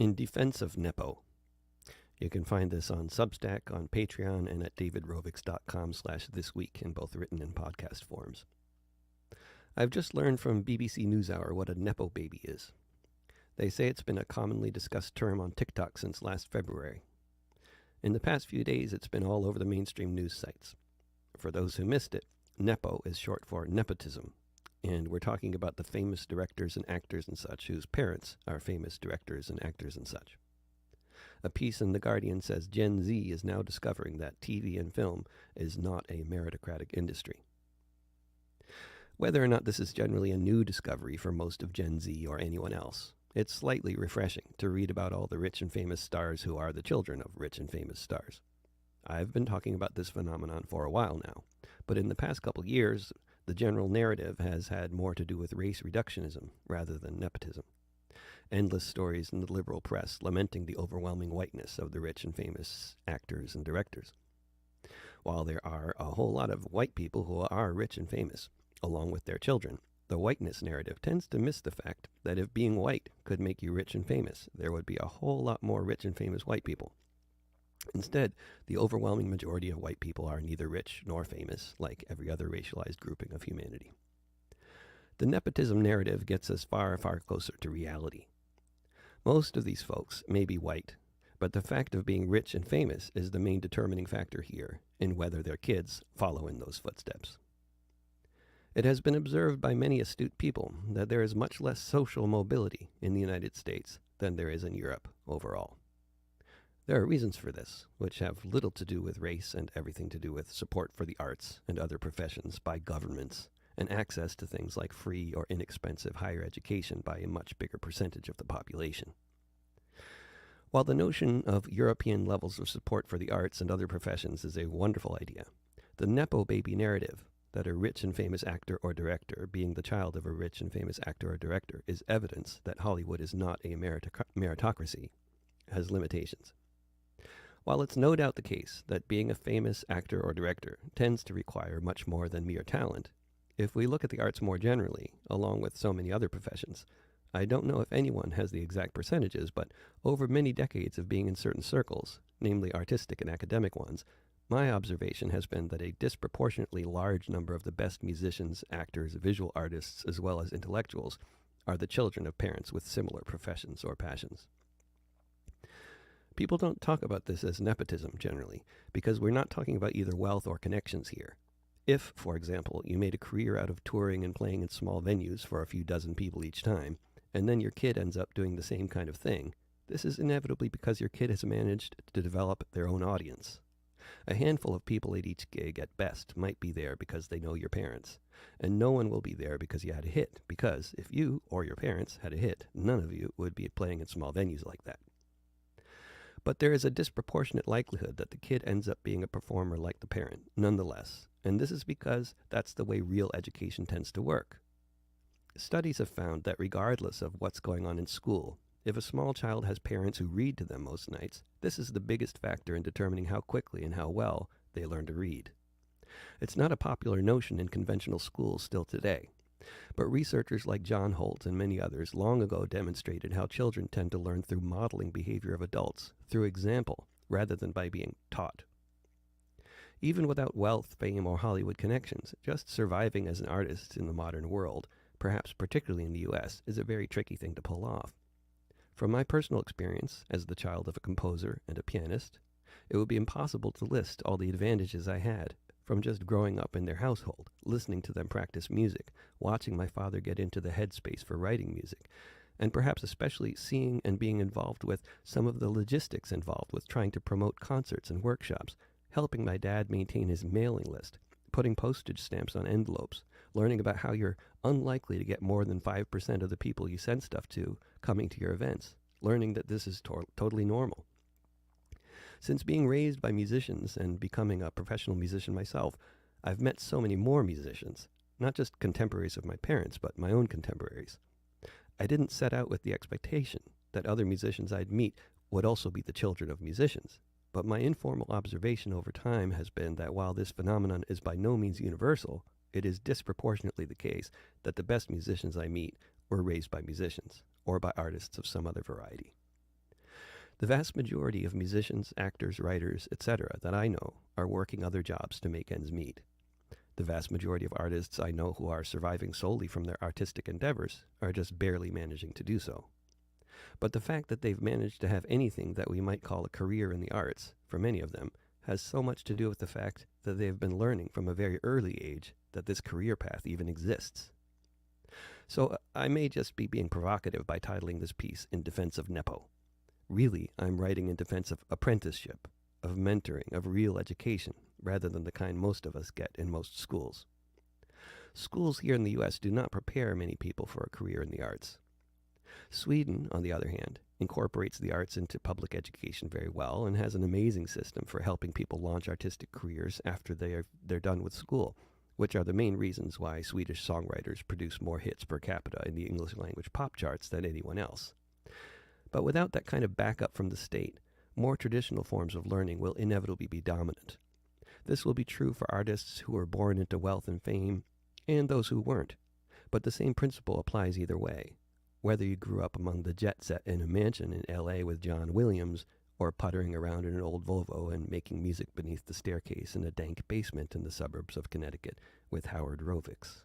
In Defense of Nepo. You can find this on Substack, on Patreon, and at davidrovics.com/thisweek in both written and podcast forms. I've just learned from BBC NewsHour what a Nepo baby is. They say it's been a commonly discussed term on TikTok since last February. In the past few days, it's been all over the mainstream news sites. For those who missed it, Nepo is short for nepotism, and we're talking about the famous directors and actors and such whose parents are famous directors and actors and such. A piece in The Guardian says Gen Z is now discovering that TV and film is not a meritocratic industry. Whether or not this is generally a new discovery for most of Gen Z or anyone else, it's slightly refreshing to read about all the rich and famous stars who are the children of rich and famous stars. I've been talking about this phenomenon for a while now, but in the past couple years, the general narrative has had more to do with race reductionism rather than nepotism. Endless stories in the liberal press lamenting the overwhelming whiteness of the rich and famous actors and directors. While there are a whole lot of white people who are rich and famous, along with their children, the whiteness narrative tends to miss the fact that if being white could make you rich and famous, there would be a whole lot more rich and famous white people. Instead, the overwhelming majority of white people are neither rich nor famous, like every other racialized grouping of humanity. The nepotism narrative gets us far, far closer to reality. Most of these folks may be white, but the fact of being rich and famous is the main determining factor here in whether their kids follow in those footsteps. It has been observed by many astute people that there is much less social mobility in the United States than there is in Europe overall. There are reasons for this, which have little to do with race and everything to do with support for the arts and other professions by governments, and access to things like free or inexpensive higher education by a much bigger percentage of the population. While the notion of European levels of support for the arts and other professions is a wonderful idea, the Nepo baby narrative, that a rich and famous actor or director being the child of a rich and famous actor or director, is evidence that Hollywood is not a meritocracy, has limitations. While it's no doubt the case that being a famous actor or director tends to require much more than mere talent, if we look at the arts more generally, along with so many other professions, I don't know if anyone has the exact percentages, but over many decades of being in certain circles, namely artistic and academic ones, my observation has been that a disproportionately large number of the best musicians, actors, visual artists, as well as intellectuals, are the children of parents with similar professions or passions. People don't talk about this as nepotism generally, because we're not talking about either wealth or connections here. If, for example, you made a career out of touring and playing in small venues for a few dozen people each time, and then your kid ends up doing the same kind of thing, this is inevitably because your kid has managed to develop their own audience. A handful of people at each gig at best might be there because they know your parents, and no one will be there because you had a hit, because if you or your parents had a hit, none of you would be playing in small venues like that. But there is a disproportionate likelihood that the kid ends up being a performer like the parent, nonetheless, and this is because that's the way real education tends to work. Studies have found that regardless of what's going on in school, if a small child has parents who read to them most nights, this is the biggest factor in determining how quickly and how well they learn to read. It's not a popular notion in conventional schools still today, but researchers like John Holt and many others long ago demonstrated how children tend to learn through modeling behavior of adults, through example, rather than by being taught. Even without wealth, fame, or Hollywood connections, just surviving as an artist in the modern world, perhaps particularly in the U.S., is a very tricky thing to pull off. From my personal experience as the child of a composer and a pianist, it would be impossible to list all the advantages I had from just growing up in their household, listening to them practice music, watching my father get into the headspace for writing music, and perhaps especially seeing and being involved with some of the logistics involved with trying to promote concerts and workshops, helping my dad maintain his mailing list, putting postage stamps on envelopes, learning about how you're unlikely to get more than 5% of the people you send stuff to coming to your events, learning that this is totally normal. Since being raised by musicians and becoming a professional musician myself, I've met so many more musicians, not just contemporaries of my parents, but my own contemporaries. I didn't set out with the expectation that other musicians I'd meet would also be the children of musicians, but my informal observation over time has been that while this phenomenon is by no means universal, it is disproportionately the case that the best musicians I meet were raised by musicians, or by artists of some other variety. The vast majority of musicians, actors, writers, etc. that I know are working other jobs to make ends meet. The vast majority of artists I know who are surviving solely from their artistic endeavors are just barely managing to do so. But the fact that they've managed to have anything that we might call a career in the arts, for many of them, has so much to do with the fact that they've been learning from a very early age that this career path even exists. So I may just be being provocative by titling this piece In Defense of Nepo. Really, I'm writing in defense of apprenticeship, of mentoring, of real education, rather than the kind most of us get in most schools. Schools here in the U.S. do not prepare many people for a career in the arts. Sweden, on the other hand, incorporates the arts into public education very well and has an amazing system for helping people launch artistic careers after they're done with school, which are the main reasons why Swedish songwriters produce more hits per capita in the English language pop charts than anyone else. But without that kind of backup from the state, more traditional forms of learning will inevitably be dominant. This will be true for artists who were born into wealth and fame, and those who weren't. But the same principle applies either way, whether you grew up among the jet set in a mansion in L.A. with John Williams, or puttering around in an old Volvo and making music beneath the staircase in a dank basement in the suburbs of Connecticut with Howard Rovics.